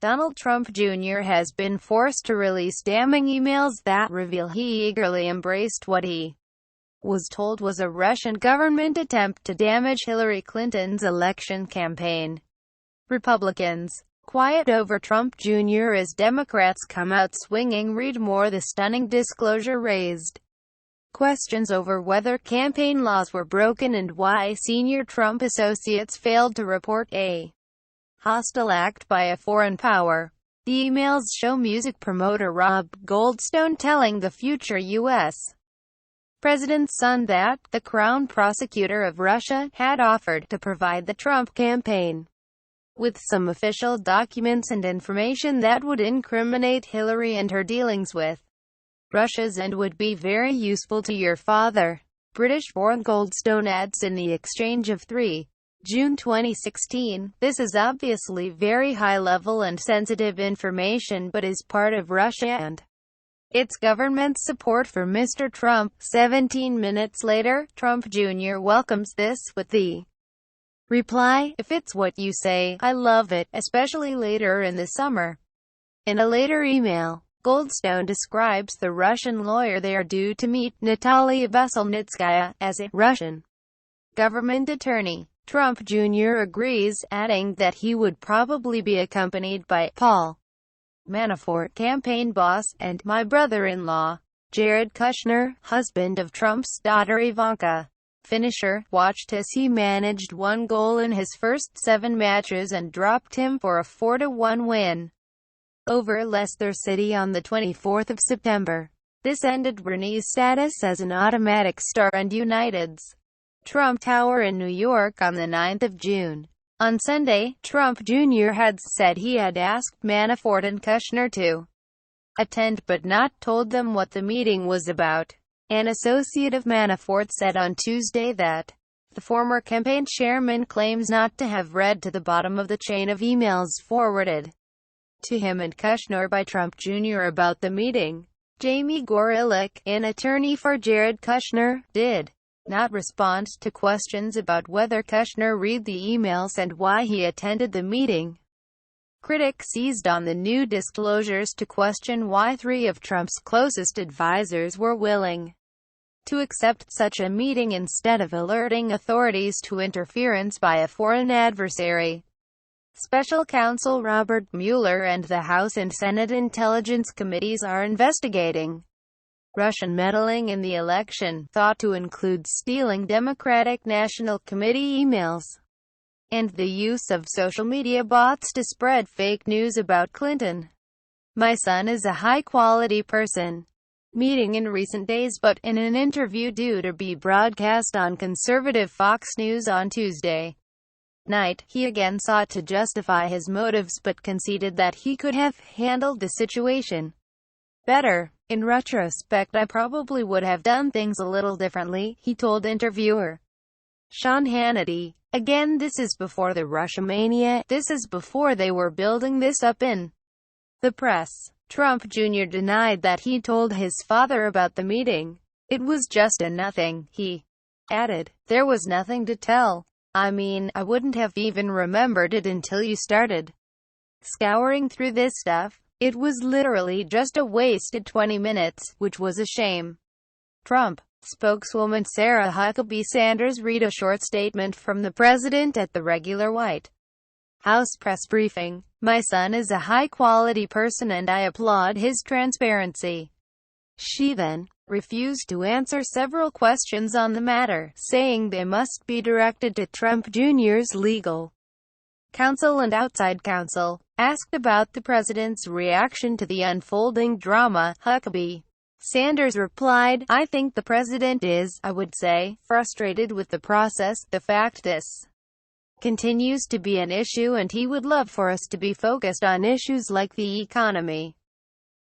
Donald Trump Jr. has been forced to release damning emails that reveal he eagerly embraced what he was told was a Russian government attempt to damage Hillary Clinton's election campaign. Republicans quiet over Trump Jr. as Democrats come out swinging. Read more. The stunning disclosure raised questions over whether campaign laws were broken and why senior Trump associates failed to report a hostile act by a foreign power. The emails show music promoter Rob Goldstone telling the future U.S. president's son that the Crown Prosecutor of Russia had offered to provide the Trump campaign with some official documents and information that would incriminate Hillary and her dealings with Russia's and would be very useful to your father. British-born Goldstone adds in the exchange of 3 June 2016, "This is obviously very high-level and sensitive information but is part of Russia and its government's support for Mr. Trump." 17 minutes later, Trump Jr. welcomes this with the reply, "If it's what you say, I love it, especially later in the summer." In a later email, Goldstone describes the Russian lawyer they are due to meet, Natalia Veselnitskaya, as a Russian government attorney. Trump Jr. agrees, adding that he would probably be accompanied by Paul Manafort, campaign boss, and my brother-in-law, Jared Kushner, husband of Trump's daughter Ivanka. Finisher watched as he managed 1 goal in his first 7 matches and dropped him for a 4-1 win over Leicester City on the 24th of September. This ended Rooney's status as an automatic star and United's Trump Tower in New York on the 9th of June. On Sunday, Trump Jr. had said he had asked Manafort and Kushner to attend but not told them what the meeting was about. An associate of Manafort said on Tuesday that the former campaign chairman claims not to have read to the bottom of the chain of emails forwarded to him and Kushner by Trump Jr. about the meeting. Jamie Gorelick, an attorney for Jared Kushner, did not respond to questions about whether Kushner read the emails and why he attended the meeting. Critics seized on the new disclosures to question why 3 of Trump's closest advisors were willing to accept such a meeting instead of alerting authorities to interference by a foreign adversary. Special counsel Robert Mueller and the House and Senate Intelligence Committees are investigating Russian meddling in the election, thought to include stealing Democratic National Committee emails and the use of social media bots to spread fake news about Clinton. My son is a high-quality person. Meeting in recent days, but in an interview due to be broadcast on conservative Fox News on Tuesday night, he again sought to justify his motives but conceded that he could have handled the situation better. In retrospect, I probably would have done things a little differently, he told interviewer Sean Hannity. Again, this is before the Russia mania. This is before they were building this up in the press. Trump Jr. denied that he told his father about the meeting. It was just a nothing, he added. There was nothing to tell. I mean, I wouldn't have even remembered it until you started scouring through this stuff. It was literally just a wasted 20 minutes, which was a shame. Trump spokeswoman Sarah Huckabee Sanders read a short statement from the president at the regular White House press briefing. My son is a high-quality person and I applaud his transparency. She then refused to answer several questions on the matter, saying they must be directed to Trump Jr.'s legal counsel and outside counsel. Asked about the president's reaction to the unfolding drama, Huckabee Sanders replied, I think the president is, I would say, frustrated with the process, the fact this continues to be an issue and he would love for us to be focused on issues like the economy,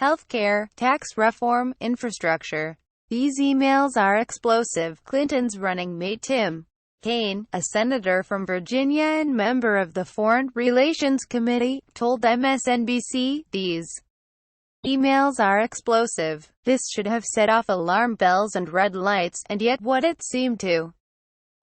healthcare, tax reform, infrastructure. These emails are explosive. Clinton's running mate Tim Kaine, a senator from Virginia and member of the Foreign Relations Committee, told MSNBC, these emails are explosive. This should have set off alarm bells and red lights, and yet what it seemed to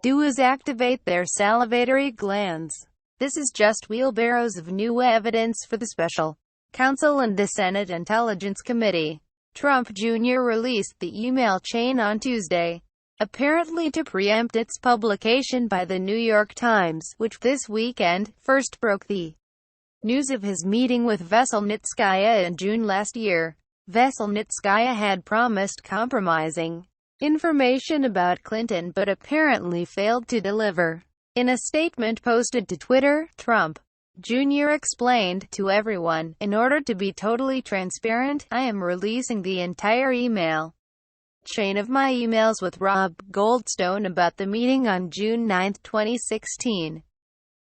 do is activate their salivary glands. This is just wheelbarrows of new evidence for the special counsel and the Senate Intelligence Committee. Trump Jr. released the email chain on Tuesday, apparently to preempt its publication by the New York Times, which this weekend first broke the news of his meeting with Veselnitskaya in June last year. Veselnitskaya had promised compromising information about Clinton but apparently failed to deliver. In a statement posted to Twitter, Trump Jr. explained to everyone, "In order to be totally transparent, I am releasing the entire email chain of my emails with Rob Goldstone about the meeting on June 9, 2016.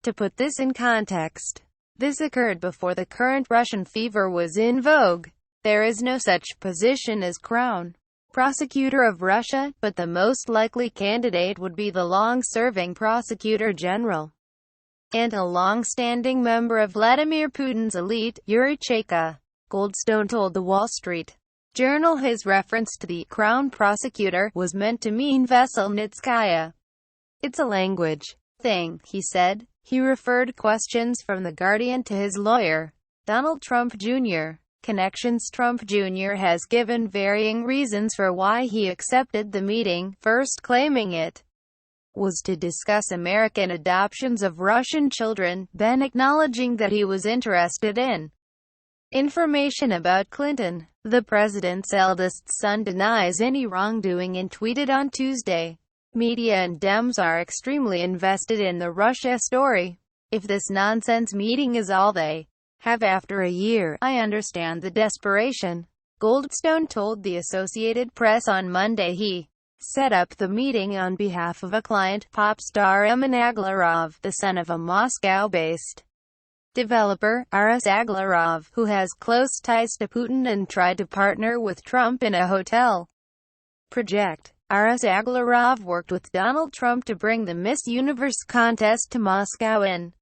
To put this in context, this occurred before the current Russian fever was in vogue. There is no such position as Crown Prosecutor of Russia, but the most likely candidate would be the long-serving Prosecutor General and a long-standing member of Vladimir Putin's elite, Yuri Cheka," Goldstone told the Wall Street Journal. His reference to the Crown Prosecutor was meant to mean Veselnitskaya. "It's a language thing," he said. He referred questions from The Guardian to his lawyer, Donald Trump Jr. Connections. Trump Jr. has given varying reasons for why he accepted the meeting, first claiming it was to discuss American adoptions of Russian children, then acknowledging that he was interested in information about Clinton. The president's eldest son denies any wrongdoing and tweeted on Tuesday, "Media and Dems are extremely invested in the Russia story. If this nonsense meeting is all they have after a year, I understand the desperation." Goldstone told the Associated Press on Monday he set up the meeting on behalf of a client, pop star Emin Aglarov, the son of a Moscow-based developer, Aras Aglarov, who has close ties to Putin and tried to partner with Trump in a hotel project. Aras Aglarov worked with Donald Trump to bring the Miss Universe contest to Moscow in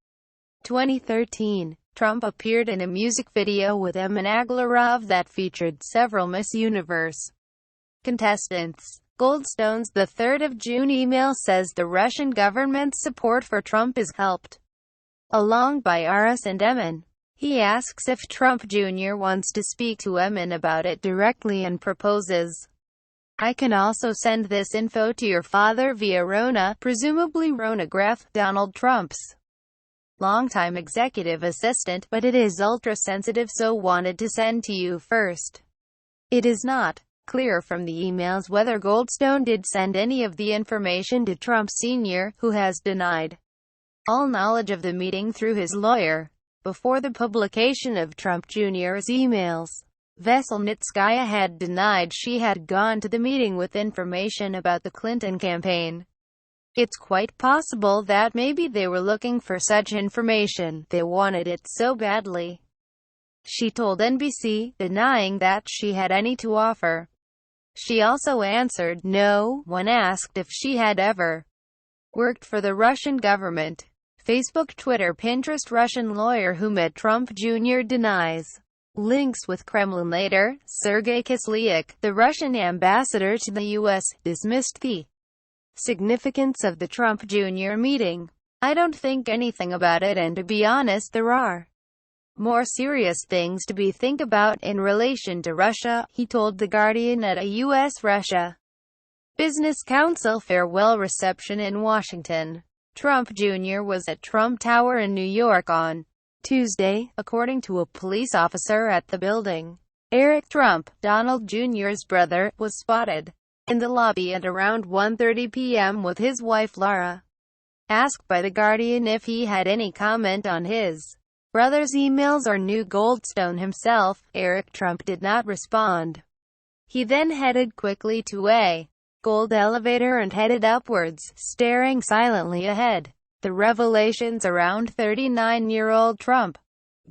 2013. Trump appeared in a music video with Emin Aglarov that featured several Miss Universe contestants. Goldstone's 3 June email says the Russian government's support for Trump is helped along by Aras and Emin. He asks if Trump Jr. wants to speak to Emin about it directly and proposes, "I can also send this info to your father via Rona," presumably Rona Graf, Donald Trump's longtime executive assistant, "but it is ultra-sensitive, so wanted to send to you first." It is not clear from the emails whether Goldstone did send any of the information to Trump Sr., who has denied all knowledge of the meeting through his lawyer. Before the publication of Trump Jr.'s emails, Veselnitskaya had denied she had gone to the meeting with information about the Clinton campaign. "It's quite possible that maybe they were looking for such information, they wanted it so badly," she told NBC, denying that she had any to offer. She also answered no when asked if she had ever worked for the Russian government. Facebook, Twitter, Pinterest. Russian lawyer who met Trump Jr. denies links with Kremlin. Later, Sergei Kislyak, the Russian ambassador to the U.S., dismissed the significance of the Trump Jr. meeting. "I don't think anything about it, and to be honest, there are more serious things to be think about in relation to Russia," he told The Guardian at a U.S.-Russia Business Council farewell reception in Washington. Trump Jr. was at Trump Tower in New York on Tuesday, according to a police officer at the building. Eric Trump, Donald Jr.'s brother, was spotted in the lobby at around 1:30 p.m. with his wife Laura. Asked by The Guardian if he had any comment on his brother's emails or knew Goldstone himself, Eric Trump did not respond. He then headed quickly to a gold elevator and headed upwards, staring silently ahead. The revelations around 39-year-old Trump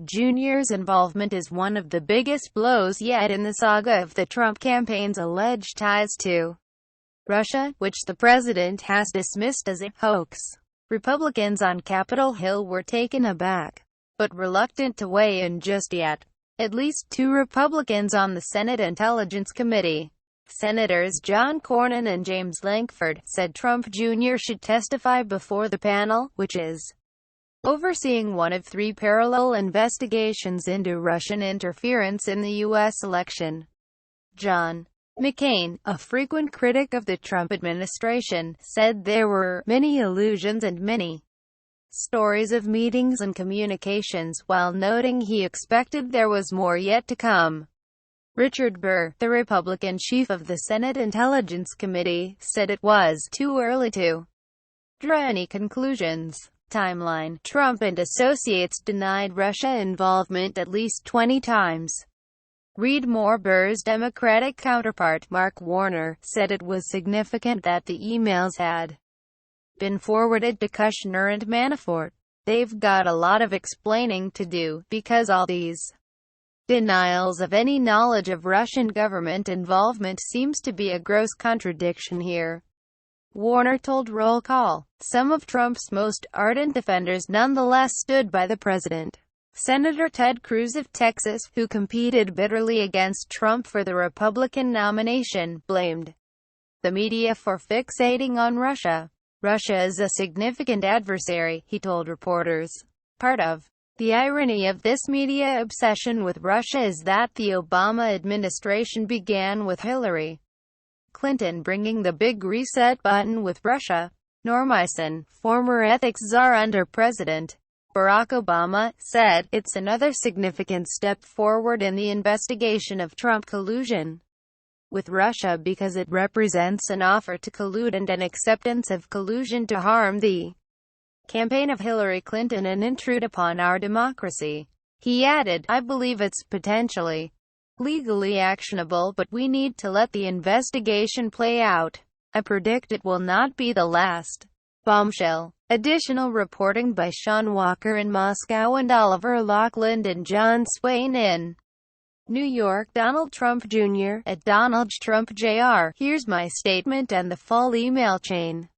Jr.'s involvement is one of the biggest blows yet in the saga of the Trump campaign's alleged ties to Russia, which the president has dismissed as a hoax. Republicans on Capitol Hill were taken aback, but reluctant to weigh in just yet. At least 2 Republicans on the Senate Intelligence Committee, Senators John Cornyn and James Lankford, said Trump Jr. should testify before the panel, which is overseeing one of 3 parallel investigations into Russian interference in the U.S. election. John McCain, a frequent critic of the Trump administration, said there were many allusions and many stories of meetings and communications, while noting he expected there was more yet to come. Richard Burr, the Republican chief of the Senate Intelligence Committee, said it was too early to draw any conclusions. Timeline: Trump and associates denied Russia involvement at least 20 times. Read more. Burr's Democratic counterpart, Mark Warner, said it was significant that the emails had been forwarded to Kushner and Manafort. They've got a lot of explaining to do, because all these denials of any knowledge of Russian government involvement seems to be a gross contradiction here. Warner told Roll Call. Some of Trump's most ardent defenders nonetheless stood by the president. Senator Ted Cruz of Texas, who competed bitterly against Trump for the Republican nomination, blamed the media for fixating on Russia. Russia is a significant adversary, he told reporters. Part of the irony of this media obsession with Russia is that the Obama administration began with Hillary Clinton bringing the big reset button with Russia. Norm Eisen, former ethics czar under President Barack Obama, said, "It's another significant step forward in the investigation of Trump collusion with Russia because it represents an offer to collude and an acceptance of collusion to harm the campaign of Hillary Clinton and intrude upon our democracy." He added, "I believe it's potentially legally actionable, but we need to let the investigation play out. I predict it will not be the last." Bombshell. Additional reporting by Sean Walker in Moscow and Oliver Loughlin and John Swain in New York. Donald Trump Jr. at Donald Trump Jr. Here's my statement and the full email chain.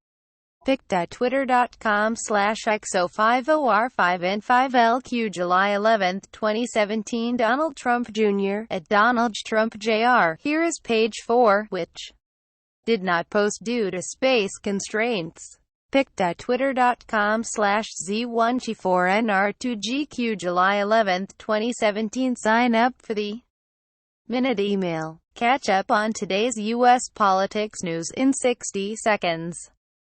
pic.twitter.com/xo50r5n5lq July 11, 2017. Donald Trump Jr. at Donald Trump Jr. Here is page 4, which did not post due to space constraints. pic.twitter.com/z1g4nr2gq July 11, 2017. Sign up for the Minute email. Catch up on today's U.S. politics news in 60 seconds.